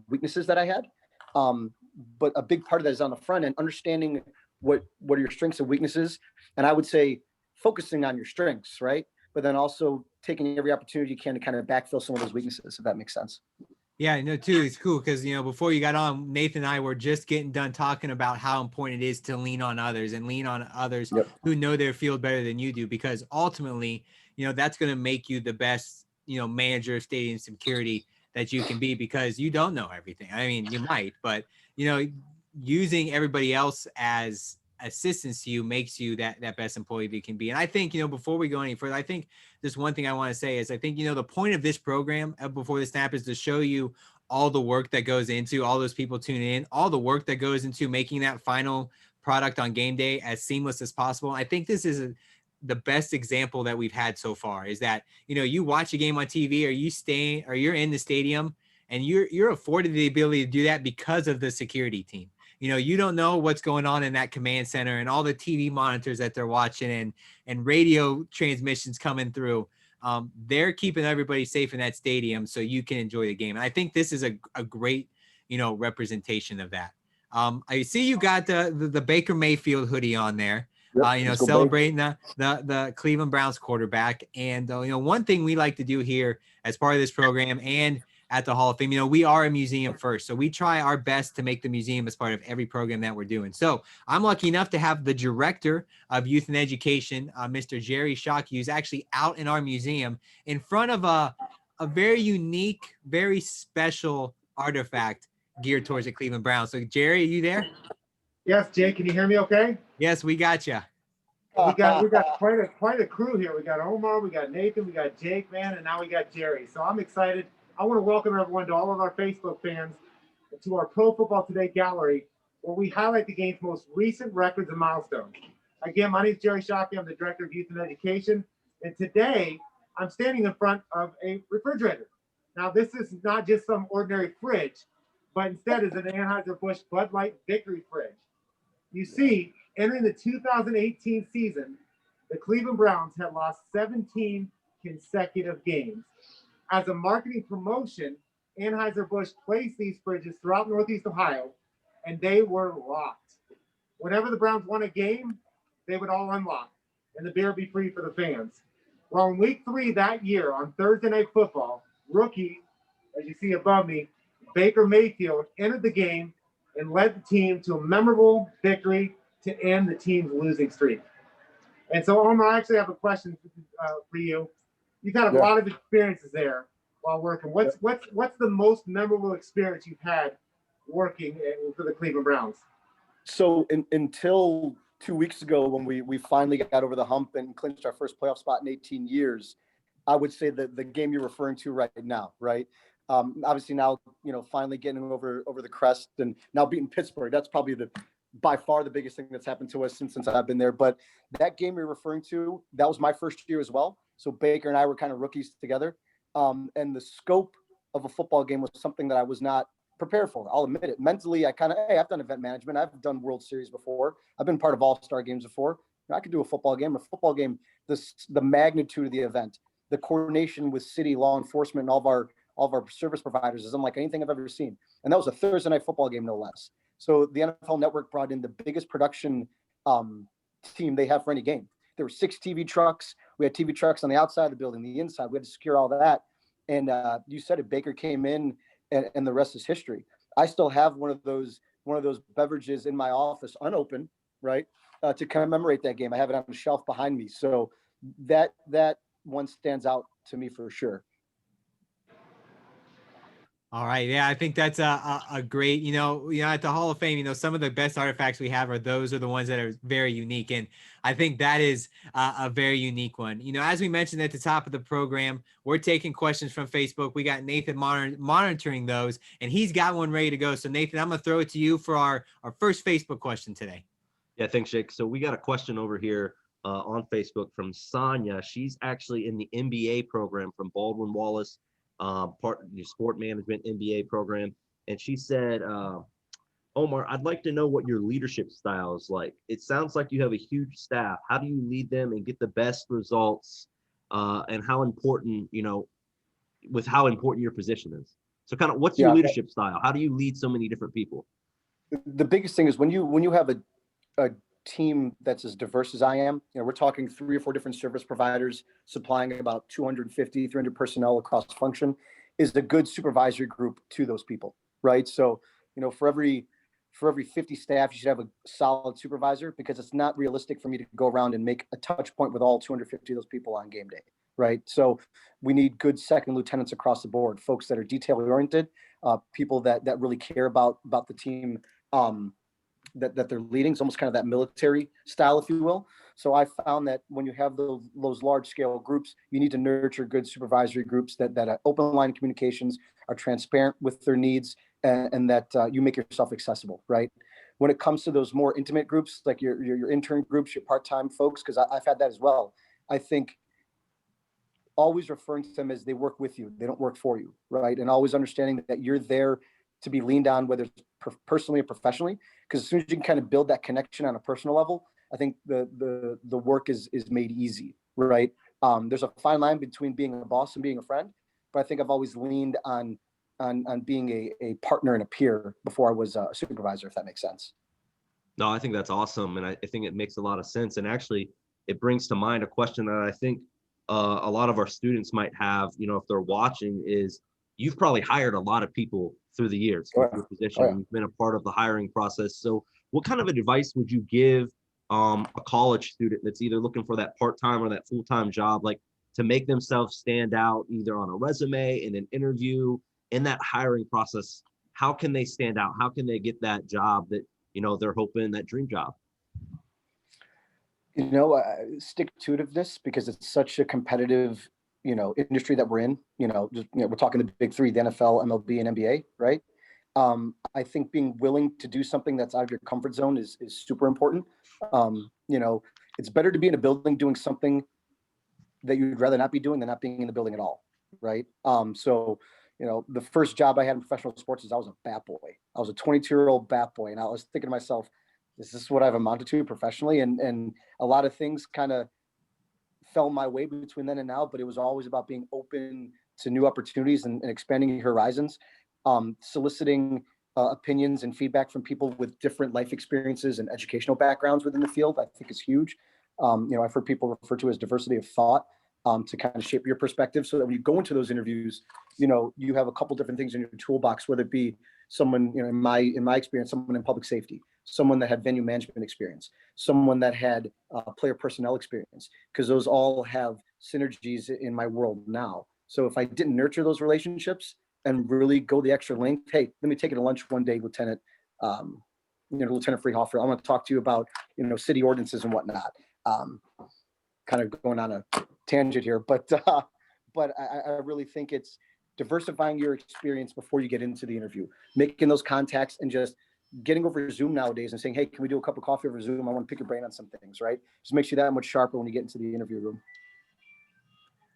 weaknesses that I had. But a big part of that is on the front end, understanding what are your strengths and weaknesses. And I would say focusing on your strengths, right? But then also taking every opportunity you can to kind of backfill some of those weaknesses, if that makes sense. Yeah, no, too. It's cool because, before you got on, Nathan and I were just getting done talking about how important it is to lean on others and lean on others who know their field better than you do, because ultimately, that's going to make you the best, manager of stadium security that you can be, because you don't know everything. I mean, you might, but, using everybody else as assistance to you makes you that best employee that you can be. And I think, before we go any further, I think just one thing I want to say is I think, the point of this program Before the Snap is to show you all the work that goes into all those people tuning in, all the work that goes into making that final product on game day as seamless as possible. I think this is the best example that we've had so far, is that, you watch a game on TV, or you're in the stadium, and you're afforded the ability to do that because of the security team. You don't know what's going on in that command center and all the TV monitors that they're watching and radio transmissions coming through. They're keeping everybody safe in that stadium so you can enjoy the game. And I think this is a great, representation of that. I see you got the Baker Mayfield hoodie on there, celebrating the Cleveland Browns quarterback. And, one thing we like to do here as part of this program and at the Hall of Fame, we are a museum first. So we try our best to make the museum as part of every program that we're doing. So I'm lucky enough to have the director of youth and education, Mr. Jerry Shockey, who's actually out in our museum in front of a very unique, very special artifact geared towards the Cleveland Browns. So Jerry, are you there? Yes, Jake, can you hear me okay? Yes, we got you. We got quite a crew here. We got Omar, we got Nathan, we got Jake, man, and now we got Jerry. So I'm excited. I want to welcome everyone to all of our Facebook fans to our Pro Football Today gallery, where we highlight the game's most recent records and milestones. Again, my name is Jerry Shockey. I'm the Director of Youth and Education. And today, I'm standing in front of a refrigerator. Now, this is not just some ordinary fridge, but instead is an Anheuser-Busch Bud Light Victory Fridge. You see, entering the 2018 season, the Cleveland Browns had lost 17 consecutive games. As a marketing promotion, Anheuser-Busch placed these fridges throughout Northeast Ohio, and they were locked. Whenever the Browns won a game, they would all unlock, and the beer would be free for the fans. Well, in week 3 that year on Thursday Night Football, rookie, as you see above me, Baker Mayfield entered the game and led the team to a memorable victory to end the team's losing streak. And so, Omar, I actually have a question for you. You've had a lot of experiences there while working. What's the most memorable experience you've had working for the Cleveland Browns? So until 2 weeks ago, when we finally got over the hump and clinched our first playoff spot in 18 years, I would say that the game you're referring to right now, right? Obviously now, finally getting over the crest and now beating Pittsburgh. That's probably by far the biggest thing that's happened to us since I've been there. But that game you're referring to, that was my first year as well. So Baker and I were kind of rookies together. And the scope of a football game was something that I was not prepared for. I'll admit it. Mentally, I've done event management. I've done World Series before. I've been part of All-Star games before. I could do a football game. The magnitude of the event, the coordination with city law enforcement and all of our service providers is unlike anything I've ever seen. And that was a Thursday night football game, no less. So the NFL Network brought in the biggest production team they have for any game. There were 6 TV trucks. We had TV trucks on the outside of the building, the inside. We had to secure all that. And you said it, Baker came in, and the rest is history. I still have one of those beverages in my office, unopened, right, to commemorate that game. I have it on the shelf behind me. So that one stands out to me for sure. All right. Yeah, I think that's a great, at the Hall of Fame, some of the best artifacts we have are the ones that are very unique. And I think that is a very unique one. As we mentioned at the top of the program, we're taking questions from Facebook. We got Nathan monitoring those, and he's got one ready to go. So Nathan, I'm going to throw it to you for our first Facebook question today. Yeah, thanks, Jake. So we got a question over here on Facebook from Sonia. She's actually in the MBA program from Baldwin Wallace. Part of the sport management MBA program. And she said, Omar, I'd like to know what your leadership style is like. It sounds like you have a huge staff. How do you lead them and get the best results? And how important, with how important your position is. So kind of what's your leadership style? How do you lead so many different people? The biggest thing is when you have a team that's as diverse as I am, we're talking 3 or 4 different service providers supplying about 250, 300 personnel across function, is a good supervisory group to those people, right? So, for every 50 staff, you should have a solid supervisor, because it's not realistic for me to go around and make a touch point with all 250 of those people on game day, right? So we need good second lieutenants across the board, folks that are detail oriented, people that really care about the team, that they're leading. It's almost kind of that military style, if you will. So I found that when you have those large scale groups, you need to nurture good supervisory groups that are open line communications, are transparent with their needs, and that you make yourself accessible, right? When it comes to those more intimate groups, like your intern groups, your part-time folks, because I've had that as well. I think always referring to them as they work with you, they don't work for you, right? And always understanding that you're there to be leaned on, whether it's personally or professionally, because as soon as you can kind of build that connection on a personal level, I think the work is made easy, right? There's a fine line between being a boss and being a friend, but I think I've always leaned on being a partner and a peer before I was a supervisor, if that makes sense. No, I think that's awesome, and I think it makes a lot of sense. And actually, it brings to mind a question that I think a lot of our students might have, if they're watching, is you've probably hired a lot of people through the years in your position. You've been a part of the hiring process. So what kind of advice would you give a college student that's either looking for that part-time or that full-time job, like to make themselves stand out either on a resume, in an interview, in that hiring process? How can they stand out? How can they get that job that, they're hoping, that dream job? Stick-to-itiveness, because it's such a competitive industry that we're in. We're talking the big 3, the NFL, MLB, and NBA, right? I think being willing to do something that's out of your comfort zone is super important. It's better to be in a building doing something that you'd rather not be doing than not being in the building at all, right? So the first job I had in professional sports is I was a bat boy. I was a 22-year-old bat boy. And I was thinking to myself, is this what I've amounted to professionally? And a lot of things kind of fell my way between then and now, but it was always about being open to new opportunities and expanding your horizons, soliciting opinions and feedback from people with different life experiences and educational backgrounds within the field, I think is huge. I've heard people refer to as diversity of thought, to kind of shape your perspective so that when you go into those interviews, you have a couple different things in your toolbox, whether it be someone, in my experience, someone in public safety, someone that had venue management experience, someone that had player personnel experience, because those all have synergies in my world now. So if I didn't nurture those relationships and really go the extra length, hey, let me take you to lunch one day, Lieutenant Freehofer. I want to talk to you about, city ordinances and whatnot. Kind of going on a tangent here, but I really think it's diversifying your experience before you get into the interview, making those contacts, and just getting over Zoom nowadays and saying, hey, can we do a cup of coffee over Zoom? I want to pick your brain on some things, right? Just makes you that much sharper when you get into the interview room.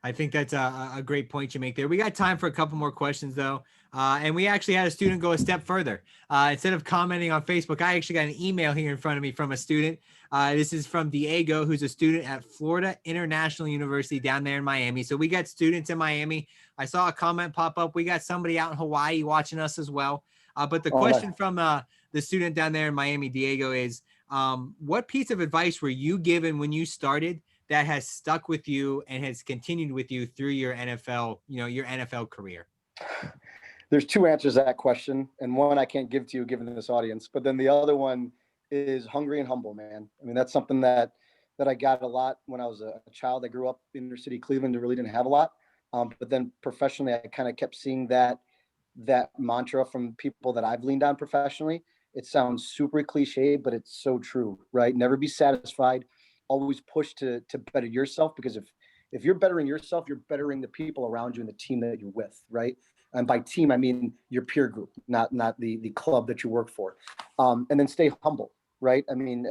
I think that's a great point you make there. We got time for a couple more questions though. And we actually had a student go a step further. Instead of commenting on Facebook, I actually got an email here in front of me from a student. This is from Diego, who's a student at Florida International University down there in Miami. So we got students in Miami. I saw a comment pop up. We got somebody out in Hawaii watching us as well. But the question from the student down there in Miami, Diego, is what piece of advice were you given when you started that has stuck with you and has continued with you through your NFL career? There's two answers to that question, and one I can't give to you given this audience, but then the other one is hungry and humble, man. I mean, that's something that I got a lot when I was a child. I grew up in inner city Cleveland and really didn't have a lot. But then professionally, I kind of kept seeing that mantra from people that I've leaned on professionally. It sounds super cliche, but it's so true, right? Never be satisfied. Always push to better yourself, because if you're bettering yourself, you're bettering the people around you and the team that you're with, right? And by team, I mean your peer group, not the club that you work for. And then stay humble, right? I mean,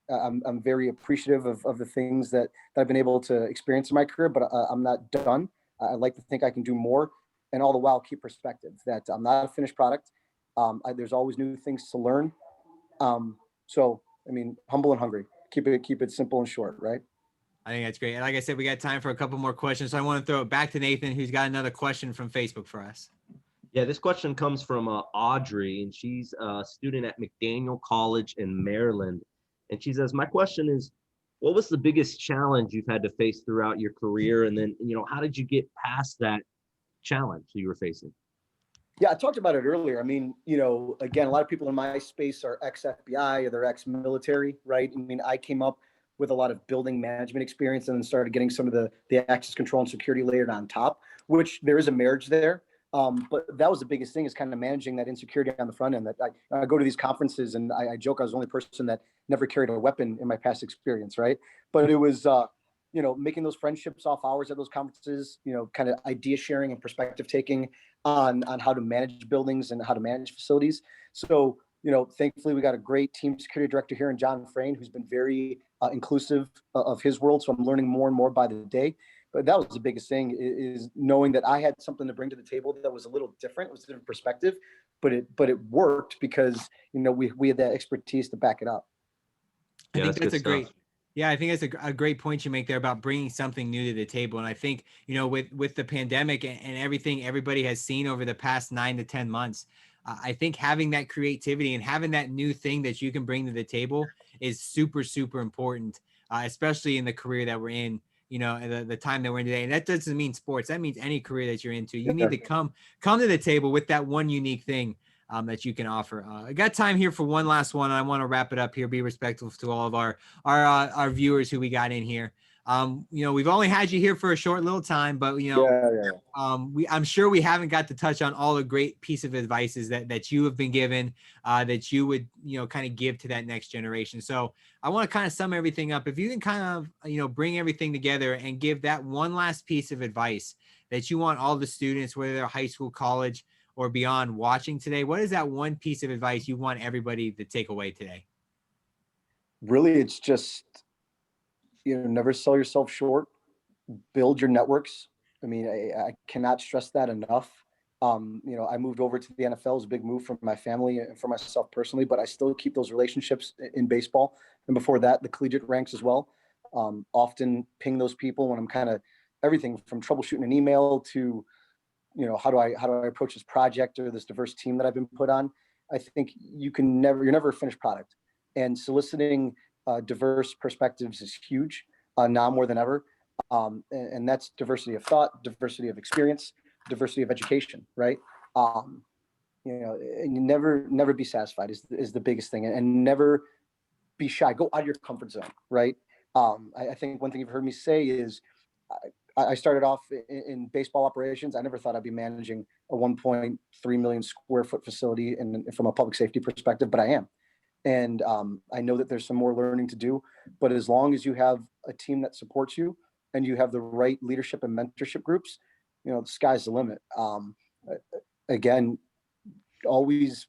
I'm very appreciative of the things that I've been able to experience in my career, but I'm not done. I like to think I can do more, and all the while keep perspective that I'm not a finished product. There's always new things to learn. So, I mean, humble and hungry. Keep it simple and short, right? I think that's great. And like I said, we got time for a couple more questions. So I want to throw it back to Nathan, who's got another question from Facebook for us. Yeah, this question comes from Audrey, and she's a student at McDaniel College in Maryland. And she says, my question is, what was the biggest challenge you've had to face throughout your career? And then, how did you get past that challenge you were facing? Yeah, I talked about it earlier. I mean, again, a lot of people in my space are ex-FBI or they're ex-military, right? I mean, I came up with a lot of building management experience and then started getting some of the access control and security layered on top, which there is a marriage there. But that was the biggest thing, is kind of managing that insecurity on the front end. That I go to these conferences and I joke I was the only person that never carried a weapon in my past experience, right? But it was, making those friendships off hours at those conferences, kind of idea sharing and perspective taking on how to manage buildings and how to manage facilities. So, thankfully we got a great team security director here in John Frayne, who's been very inclusive of his world. So I'm learning more and more by the day. But that was the biggest thing, is knowing that I had something to bring to the table that was a little different. It was a different perspective, but it worked because, we had that expertise to back it up. I think that's a great, I think that's a great point you make there about bringing something new to the table. And I think, with the pandemic and everything everybody has seen over the past 9 to 10 months, I think having that creativity and having that new thing that you can bring to the table is super, super important, especially in the career that we're in, the time that we're in today. And that doesn't mean sports. That means any career that you're into. You need to come to the table with that one unique thing that you can offer. I got time here for one last one. And I want to wrap it up here, be respectful to all of our viewers who we got in here. We've only had you here for a short little time, but I'm sure we haven't got to touch on all the great piece of advices that you have been given, that you would, kind of give to that next generation. So I want to kind of sum everything up. If you can kind of, bring everything together and give that one last piece of advice that you want all the students, whether they're high school, college, or beyond, watching today, what is that one piece of advice you want everybody to take away today? Really, it's just, never sell yourself short, build your networks. I mean, I cannot stress that enough. I moved over to the NFL. It was a big move for my family and for myself personally, but I still keep those relationships in baseball. And before that, the collegiate ranks as well. Often ping those people when I'm kind of everything from troubleshooting an email to, how do I approach this project or this diverse team that I've been put on. I think you're never a finished product, and soliciting diverse perspectives is huge now more than ever. And that's diversity of thought, diversity of experience, diversity of education, right? And you never be satisfied is the biggest thing, and never be shy. Go out of your comfort zone, right? I think one thing you've heard me say is I started off in baseball operations. I never thought I'd be managing a 1.3 million square foot facility from a public safety perspective, but I am. And I know that there's some more learning to do, but as long as you have a team that supports you and you have the right leadership and mentorship groups, the sky's the limit. Again, always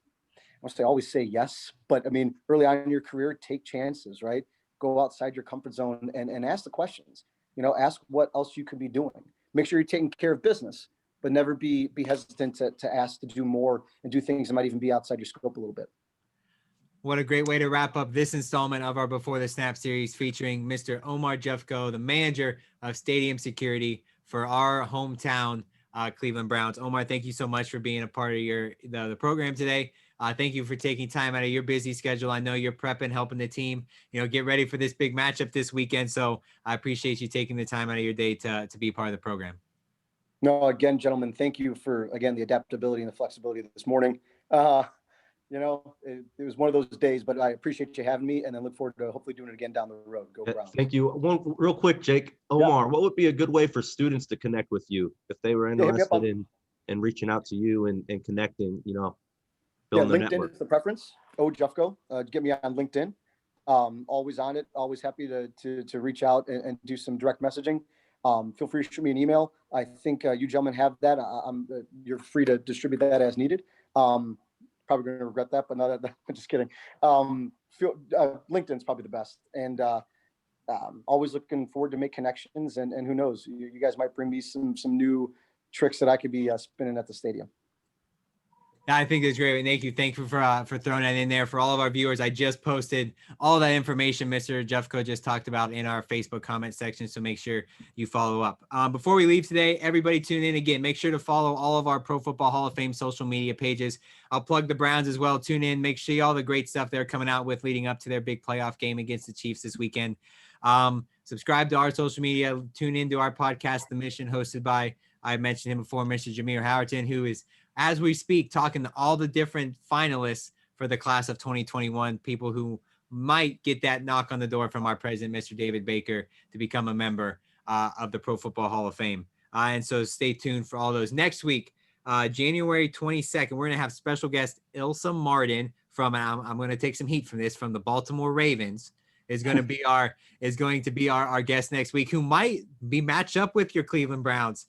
say yes, but I mean, early on in your career, take chances, right? Go outside your comfort zone and ask the questions. Ask what else you could be doing. Make sure you're taking care of business, but never be hesitant to ask to do more and do things that might even be outside your scope a little bit. What a great way to wrap up this installment of our Before the Snap series featuring Mr. Omar Jufko, the manager of stadium security for our hometown Cleveland Browns. Omar, thank you so much for being a part of the program today. Thank you for taking time out of your busy schedule. I know you're prepping, helping the team, get ready for this big matchup this weekend. So I appreciate you taking the time out of your day to be part of the program. No, again, gentlemen, thank you for, again, the adaptability and the flexibility this morning. It was one of those days, but I appreciate you having me, and I look forward to hopefully doing it again down the road. Go Browns. Thank you. One real quick, Jake. Omar, What would be a good way for students to connect with you if they were interested in reaching out to you and connecting, building their LinkedIn network? is the preference. Jufko, get me on LinkedIn. Always on it. Always happy to reach out and do some direct messaging. Feel free to shoot me an email. I think you gentlemen have that. You're free to distribute that as needed. Probably going to regret that, but not. I'm just kidding. LinkedIn's probably the best, and always looking forward to make connections. And who knows, you guys might bring me some new tricks that I could be spinning at the stadium. I think it's great. Thank you. Thank you for throwing that in there for all of our viewers. I just posted all that information Mr. Jufko just talked about in our Facebook comment section. So make sure you follow up. Before we leave today, everybody tune in again. Make sure to follow all of our Pro Football Hall of Fame social media pages. I'll plug the Browns as well. Tune in. Make sure all the great stuff they're coming out with leading up to their big playoff game against the Chiefs this weekend. Subscribe to our social media. Tune into our podcast, The Mission, hosted by, I mentioned him before, Mr. Jameer Howerton, who is, as we speak, talking to all the different finalists for the class of 2021, people who might get that knock on the door from our president, Mr. David Baker, to become a member of the Pro Football Hall of Fame. And so stay tuned for all those. Next week, January 22nd, we're going to have special guest Ilsa Martin from, I'm going to take some heat from this, from the Baltimore Ravens, is going to be our guest next week, who might be matched up with your Cleveland Browns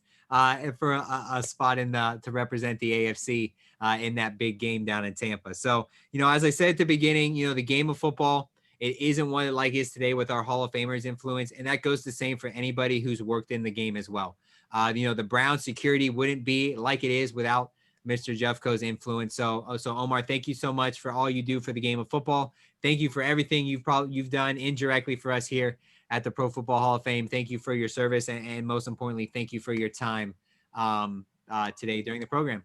for a spot to represent the AFC in that big game down in Tampa. So, as I said at the beginning, the game of football, it isn't what it like is today with our Hall of Famers influence. And that goes the same for anybody who's worked in the game as well. The Browns security wouldn't be like it is without Mr. Jufko's influence. So Omar, thank you so much for all you do for the game of football. Thank you for everything you've done indirectly for us here at the Pro Football Hall of Fame. Thank you for your service. And most importantly, thank you for your time today during the program.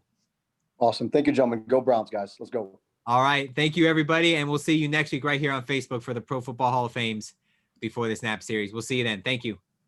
Awesome. Thank you, gentlemen. Go Browns, guys. Let's go. All right. Thank you, everybody. And we'll see you next week right here on Facebook for the Pro Football Hall of Fame's Before the Snap series. We'll see you then. Thank you.